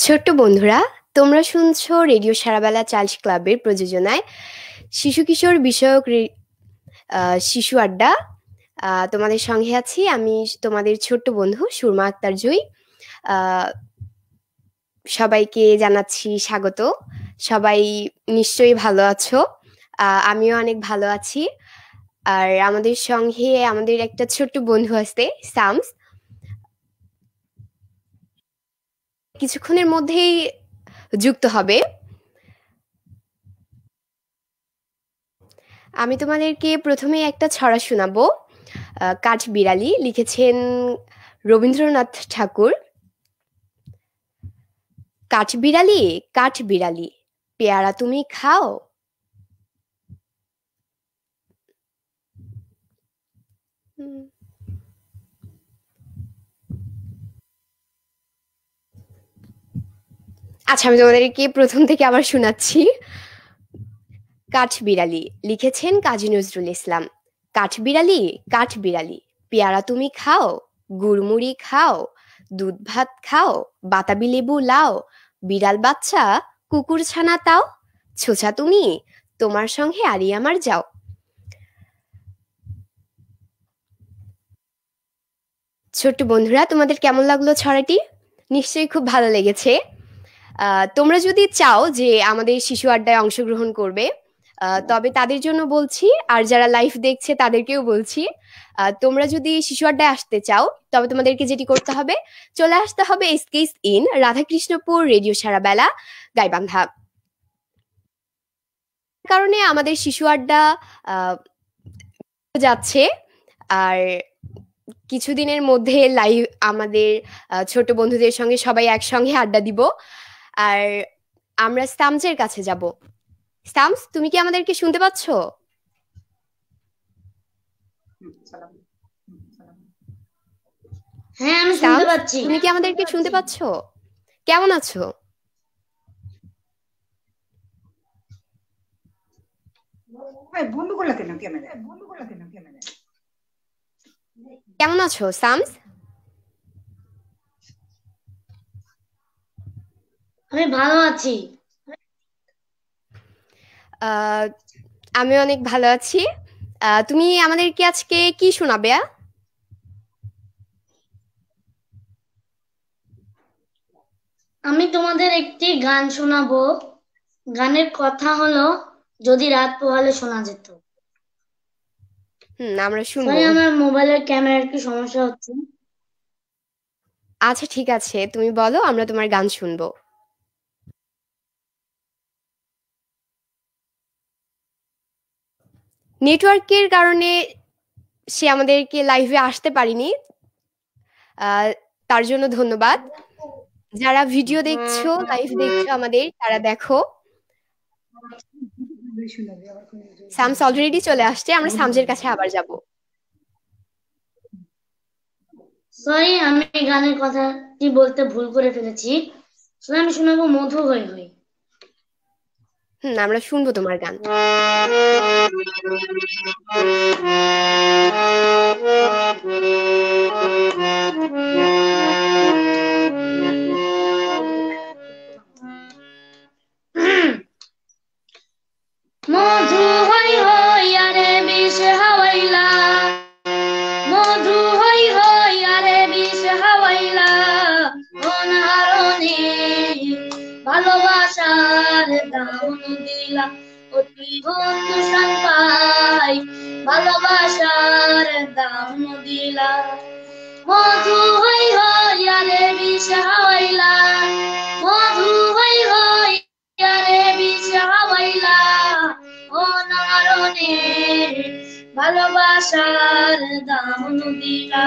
ছোট্ট বন্ধুরা, তোমরা শুনছো রেডিও সারাবেলা চাইল্ড ক্লাবের প্রযোজনায় শিশু কিশোর বিষয়ক শিশু আড্ডা। তোমাদের সঙ্গে আছি আমি, তোমাদের ছোট্ট বন্ধু সুরমা আক্তার জুই। আহ, সবাইকে জানাচ্ছি স্বাগত। সবাই নিশ্চয়ই ভালো আছো। আমিও অনেক ভালো আছি। আর আমাদের সঙ্গে আমাদের একটা ছোট্ট বন্ধু আছে, সামস। কিছুক্ষণের মধ্যেই যুক্ত হবে। আমি তোমাদেরকে প্রথমে একটা ছড়া শোনাবো। কাঠবিড়ালি লিখেছেন রবীন্দ্রনাথ ঠাকুর। কাঠবিড়ালি, কাঠবিড়ালি, পেয়ারা তুমি খাও। আচ্ছা, আমি তোমাদেরকে প্রথম থেকে আবার শোনাচ্ছি। কাঠবিড়ালি লিখেছেন কাজী নজরুল ইসলাম। কাঠবিড়ালি, কাঠবিড়ালি, পেয়ারা তুমি খাও, গুড়মুড়ি খাও, দুধ ভাত খাও, বাতাবি লেবু লাও, বিড়াল বাচ্চা কুকুর ছানা তাও, ছোছা তুমি তোমার সঙ্গে আরি আমার যাও। ছোট্ট বন্ধুরা, তোমাদের কেমন লাগলো ছড়াটি? নিশ্চয়ই খুব ভালো লেগেছে। তোমরা যদি চাও যে আমাদের শিশু আড্ডায় অংশগ্রহণ করবে, তবে তাদের জন্য বলছি, আর যারা লাইভ দেখছে তাদেরকেও বলছি, তোমরা যদি শিশু আড্ডায় আসতে চাও তবে তোমাদেরকে যেটি করতে হবে, চলে আসতে হবে এসকেস ইন রাধাকৃষ্ণপুর রেডিও সারাবেলা গাইবান্ধা। কারণে আমাদের শিশু আড্ডা যাচ্ছে। আর কিছুদিনের মধ্যে লাইভ আমাদের ছোট বন্ধুদের সঙ্গে সবাই একসঙ্গে আড্ডা দিব। আর আমরা স্টামসের কাছে যাব। স্টামস, তুমি কি আমাদেরকে শুনতে পাচ্ছ? হ্যাঁ, আমি শুনতে পাচ্ছি। তুমি কি আমাদেরকে শুনতে পাচ্ছ? কেমন আছো? কেমন আছো সামস? আমি ভালো আছি। আমি অনেক ভালো আছি। তুমি আমাদেরকে আজকে কি শোনাবে? আমি তোমাদের একটি গান শোনাবো। গানের কথা হলো যদি রাত পোহালে শোনা যেত। আমরা শুনবো। সরি, আমার মোবাইলের ক্যামেরার কি সমস্যা হচ্ছে। আচ্ছা, ঠিক আছে, তুমি বলো, আমরা তোমার গান শুনবো। নেটওয়ার্কের কারণে সে আমাদেরকে লাইভে আসতে পারিনি। তার জন্য ধন্যবাদ। যারা ভিডিও দেখছো, লাইভ দেখছো আমাদের, তারা দেখো। সামস অলরেডি চলে আসছে, আমরা সামজের কাছে আবার যাব। সরি, আমি গানের কথাটি বলতে ভুল করে ফেলেছি। আমি শোনাবো মধু হই হই। আমরা শুনবো তোমার গান। মধু হই হই আরে বিষ হাওয়াইলা, মধু হই হই আরে বিষ হাওয়াইলা, অনারণে ভালোবাসার দাম দিলা, অতি বন্ধু পাই ভালোবাসার দাম দিলা। মধু হই হই আরে বিষ হাওয়াইলা, মধু হই হই আরে বিষ হাওয়াইলা, অনারণে ভালোবাসার দাম দিলা।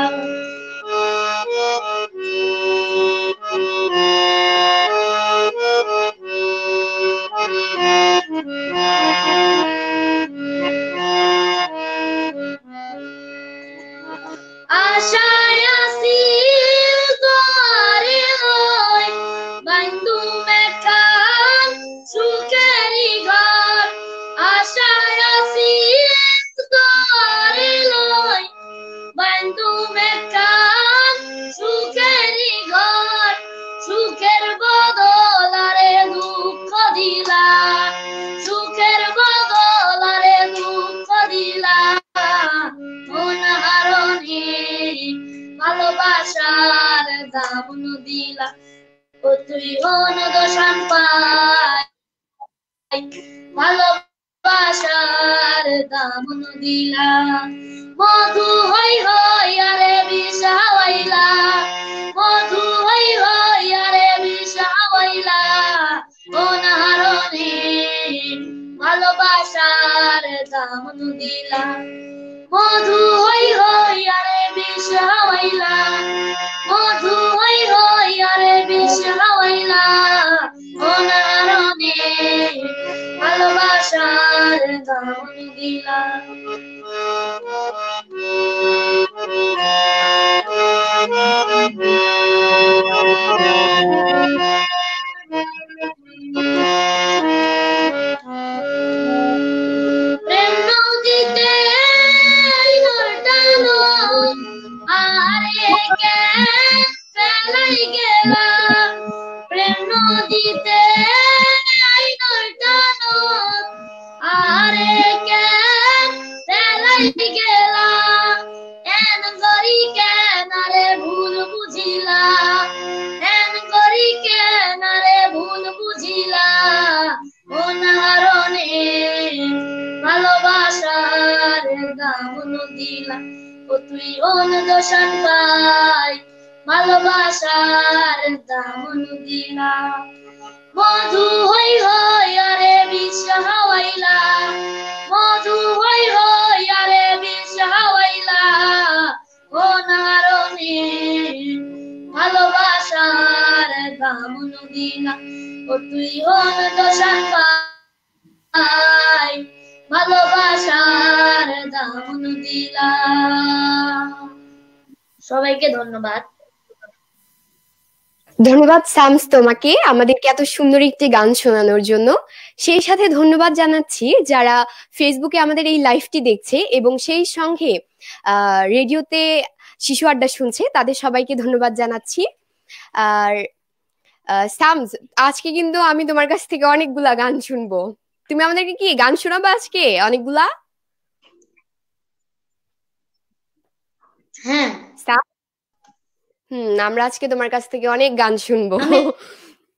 আশায় আসিল তোরে লই, বাইন্দু মেকান সুখেরি ঘর। আশায় আসিল তোরে লই, বাইন্দু মেকান সুখেরি ঘর। দিলা ও তুই দশান পাই ভালোবাসার দামন দিলা মধু হই হই আরে বিষাওয়াইলা মধু হই হই আরে বিষাওয়াইলা ও নারণে ভালোবাসার দামন দিলা মধু হই হই আরে বিষাওয়াইলা মধু হই হই আরে বিষাওয়াইলা ও নারণে ভালোবাসার দামন দিলা প্রেম নদীতে টানো আরে কে ফেলাই গেলা প্রেম নদীতে টানো আরে কে ফেলাই গেলা এন গরি কেন রে ভুল বুঝিলা এন গরি কেন রে ভুল বুঝিলা ও নারণে ভালোবাসার দামন দিলা ও তুই দশান পাই ভালোবাসার দামন দিলা মধু হই হই আরে বিষাওয়াইলা মধু হই হই আরে বিষাওয়াইলা ও নারণে ভালোবাসার দামন দিলা ও তুই দশান পাই ভালোবাসার দামন দিলা সবাইকে ধন্যবাদ ধন্যবাদ শামস তোমাকে আমাদেরকে এত সুন্দর একটি গান শোনানোর জন্য। সেই সাথে ধন্যবাদ জানাচ্ছি যারা ফেসবুকে আমাদের এই লাইভটি দেখছে এবং সেই সঙ্গে রেডিওতে শিশু আড্ডা শুনছে, তাদের সবাইকে ধন্যবাদ জানাচ্ছি। আর শামস, আজকে কিন্তু আমি তোমার কাছ থেকে অনেকগুলা গান শুনবো। তুমি আমাদেরকে কি গান শোনাবে আজকে অনেকগুলা? হ্যাঁ আমরা আজকে তোমার কাছ থেকে অনেক গান শুনবো।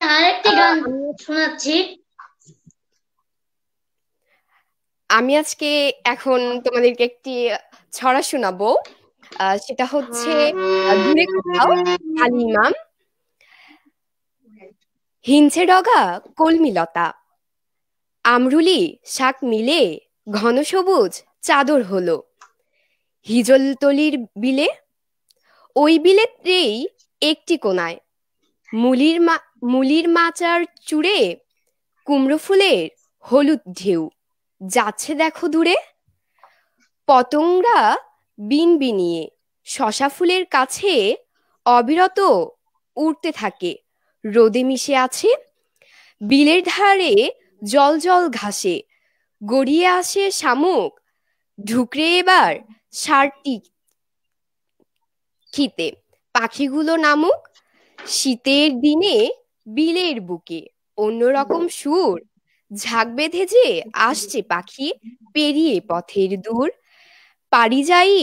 আরেকটি গান শোনাচ্ছি। আমি আজকে এখন তোমাদেরকে একটি ছড়া শোনাবো, সেটা হচ্ছে দূরে কোথাও আলী ইমাম। হিংচে ডগা কলমিলতা আমরুলি শাক মিলে ঘন সবুজ চাদর হলো হিজলতলির বিলে, ওই বিলেতেই একটি কোনায় মুলির মাচার চূড়ে কুমড়ো ফুলের হলুদ ঢেউ যাচ্ছে দেখো দূরে, পতঙ্গরা বিনবিনিয়ে শশা ফুলের কাছে অবিরত উড়তে থাকে, রোদে মিশে আছে বিলের ধারে জল জল ঘাসে গড়িয়ে আসে শামুক ঢুকরে এবার সারটি খিতে, পাখিগুলো নামুক শীতের দিনে বিলের বুকে অন্যরকম সুর ঝাঁক বেঁধে যে আসছে পাখি পেরিয়ে পথের দূর, পারিজাই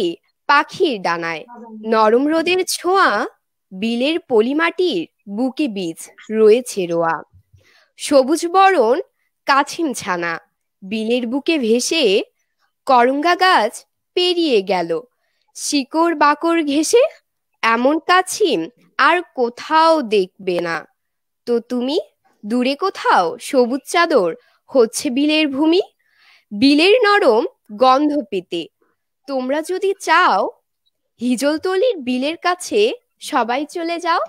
পাখির ডানায় নরম রোদের ছোঁয়া বিলের পলিমাটির বুকে বীজ রয়েছে রোয়া, সবুজ বরণ কাছিম ছানা বিলের বুকে ভেসে করঙ্গা গাছ পেরিয়ে গেল শিকড় বাকড় ঘেঁষে, এমন কাছিম আর কোথাও দেখবে না তো তুমি, দূরে কোথাও সবুজ চাদর হচ্ছে বিলের ভূমি, বিলের নরম গন্ধ পেতে তোমরা যদি চাও হিজলতলির বিলের কাছে সবাই চলে যাও।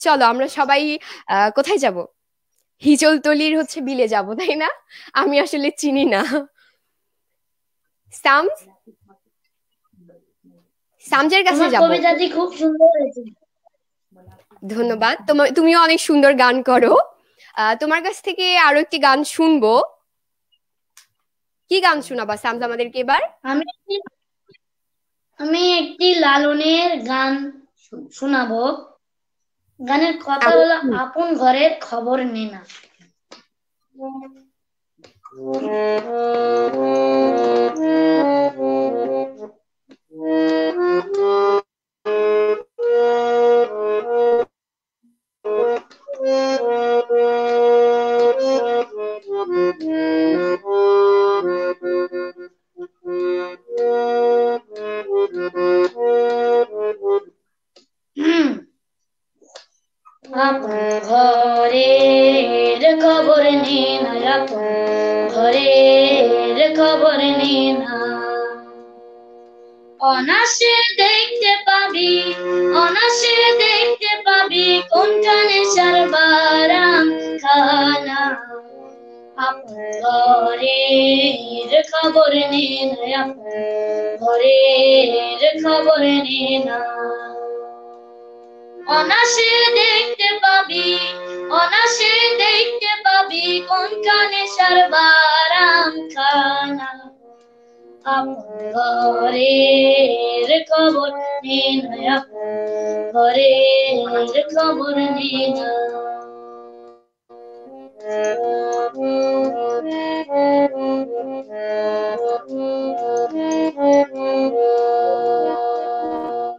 চলো আমরা সবাই কোথায় যাব? হিজলতলির হচ্ছে বিলে যাব, তাই না? আমি আসলে চিনি না। সামজের কাছে যাব। কবিতাটি খুব সুন্দর হয়েছে। ধন্যবাদ। তুমিও অনেক সুন্দর গান করো। তোমার কাছ থেকে আরো একটি গান শুনবো। কি গান শোনাবা সামজ আমাদেরকে এবার? আমি একটি লালনের গান শোনাবো। গানের কথা হলো আপন ঘরের খবর নে না। আপন ঘরের খবর নে না, আপন ঘরের খবর নে না। অনাসে দেখতে পাবি, অনাসে দেখতে পাবি কোনটা নেশার বারাম খানা। আপন ঘরের খবর নে না, আপন ঘরের খবর নে না। অনাসে দেখতে পাবি, অনাসে দেখতে পাবি কোনটা নেশার বারাম খানা। আপন ঘরের খবর নে না, আপন ঘরের খবর নে না।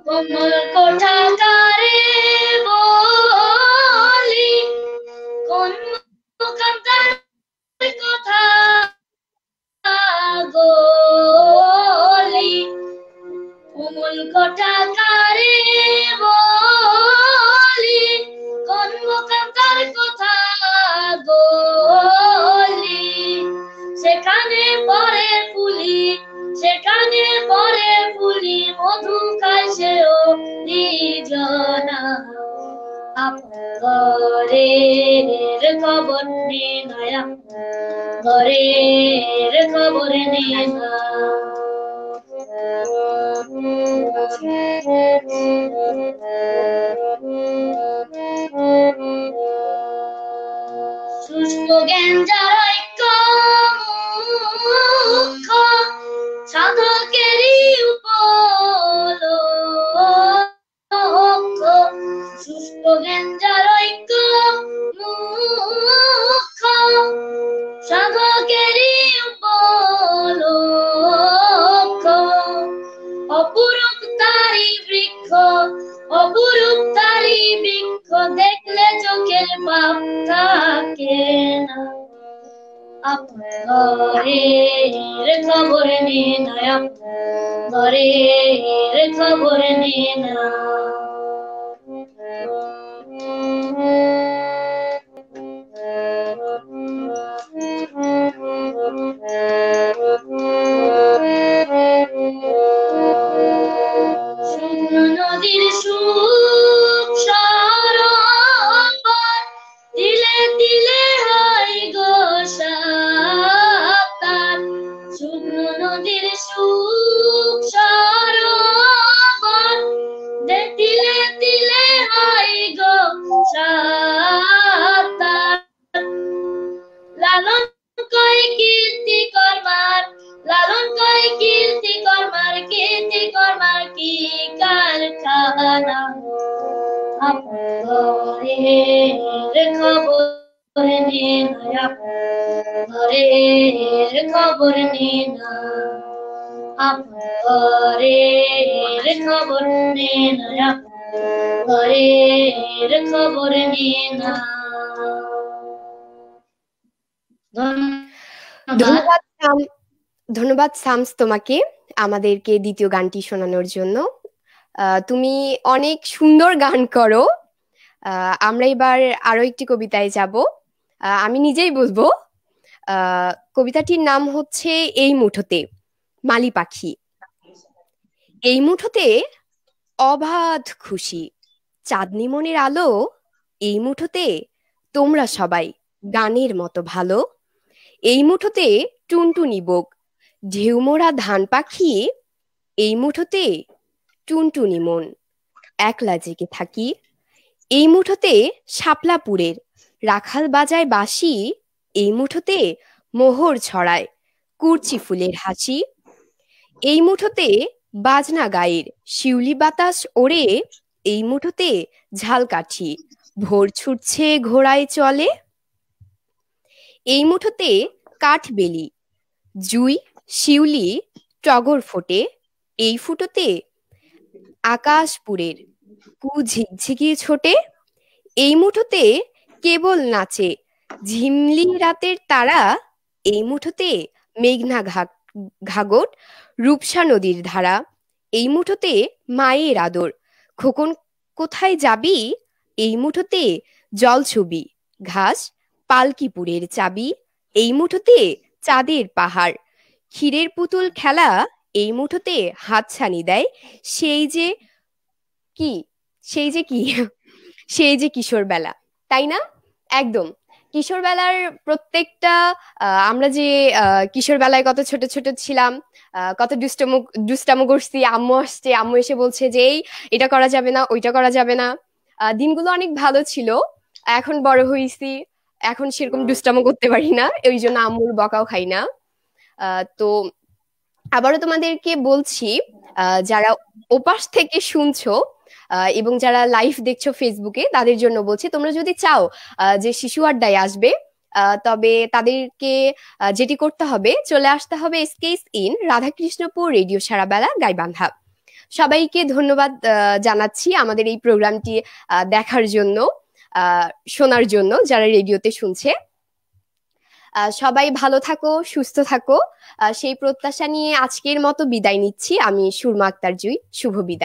কোমল কোঠাকারে বলি কোন মুখান্তার কথা গলি। কোমল কোঠাকারে বলি কোন মুখান্তার কথা গলি। সেখানে পরে ফুলি, সেখানে পরে ফুলি মধু খায় সেও নির্জনা। আপন ঘরের খবর নে না, আপন ঘরের খবর নে না। শুষ্ক জ্ঞান যার ঐক্য মুখ্য সাধকেরই উপলক্ষ। শুষ্ক জ্ঞান যার ঐক্য মুখ্য সাধকেরই উপলক্ষ। অপরূপ তারি বৃক্ষ, অপরূপ তারি বৃক্ষ দেখলে চোখের পাপ থাকে না। আপন ঘরের খবর নে না, আপন ঘরের খবর নে না। শুকনো নদীর সুখ সরোবর তিলে তিলে হয় গো সাতার। শুকনো নদীর সুখ সরোবর তিলে তিলে হয় গো সাতার। লালন কয় কীর্তি কর্মার, লালন কয় কীর্তি কর্মার, কীর্তি কর্মার কি কারখানা। আপন ঘরের খবর নে না, আপন ঘরের খবর নে না। আপন ঘরের খবর নে না, আপন ঘরের খবর নে না। ধন্যবাদ ধন্যবাদ শামস তোমাকে আমাদেরকে দ্বিতীয় গানটি শোনানোর জন্য। তুমি অনেক সুন্দর গান করো। আমরা এবার আরো একটি কবিতায় যাব। আমি নিজেই বলবো। কবিতাটির নাম হচ্ছে এই মুঠোতে। মালি পাখি। এই মুঠোতে অবাধ খুশি, চাঁদনি মনের আলো। এই মুঠোতে তোমরা সবাই গানের মতো ভালো। এই মুঠোতে টুনটুনি বোক, ঢেউমোড়া ধান পাখি। এই মুঠোতে টুনটুনি মন, একলা জেগে থাকি। এই মুঠোতে শাপলাপুরের রাখাল বাজায় বাঁশি। এই মুঠোতে মোহর ছড়ায় কুরচি ফুলের হাসি। এই মুঠোতে বাজনা গায়ের শিউলি বাতাস ওড়ে। এই মুঠোতে ঝালকাঠি ভোর ছুটছে ঘোড়ায় চলে। এই মুঠোতে কাঠবেলি, জুই, শিউলি, টগর ফোটে। এই ফুটোতে আকাশপুরের ঝিকঝিকি ছোটে। এই মুঠোতে কেবল নাচে ঝিমলি রাতের তারা। এই মুঠোতে মেঘনা ঘাগট, রূপসা নদীর ধারা। এই মুঠোতে মায়ের আদর, খোকন কোথায় যাবি। এই মুঠোতে জলছবি, ঘাস পালকিপুরের চাবি, এই মুঠোতে চাঁদের পাহাড়, ক্ষীরের পুতুল খেলা, এই মুঠোতে হাতছানি দেয়, সেই যে কি সেই যে কি সেই যে কিশোর বেলা, তাই না? একদম কিশোর বেলার প্রত্যেকটা আমরা যে কিশোর বেলায় কত ছোট ছোট ছিলাম, কত দুষ্টামো দুষ্টামো করছি, আম্মু আসছে, আম্মু এসে বলছে যে এই এটা করা যাবে না, ওইটা করা যাবে না। দিনগুলো অনেক ভালো ছিল। এখন বড় হইছি, এখন সেরকম দুষ্টামো করতে পারি না, ওই জন্য আম্মুর বকাও খাই না। তো আবারও তোমাদেরকে বলছি, যারা ওপাশ থেকে শুনছো এবং যারা লাইভ দেখছো ফেসবুকে, তাদের জন্য বলছি, তোমরা যদি চাও যে শিশু আড্ডায় আসবে, তবে তাদেরকে যেটি করতে হবে, চলে আসতে হবে SKS in Radhakrishnapur radio সারাবেলা Gaibandha. সবাইকে ধন্যবাদ জানাচ্ছি আমাদের এই প্রোগ্রামটি দেখার জন্য, শোনার জন্য, যারা রেডিওতে শুনছে। সবাই ভালো থাকো, সুস্থ থাকো, সেই প্রত্যাশা নিয়ে আজকের মতো বিদায় নিচ্ছি। আমি সুরমা আক্তার জুই, শুভ বিদায়।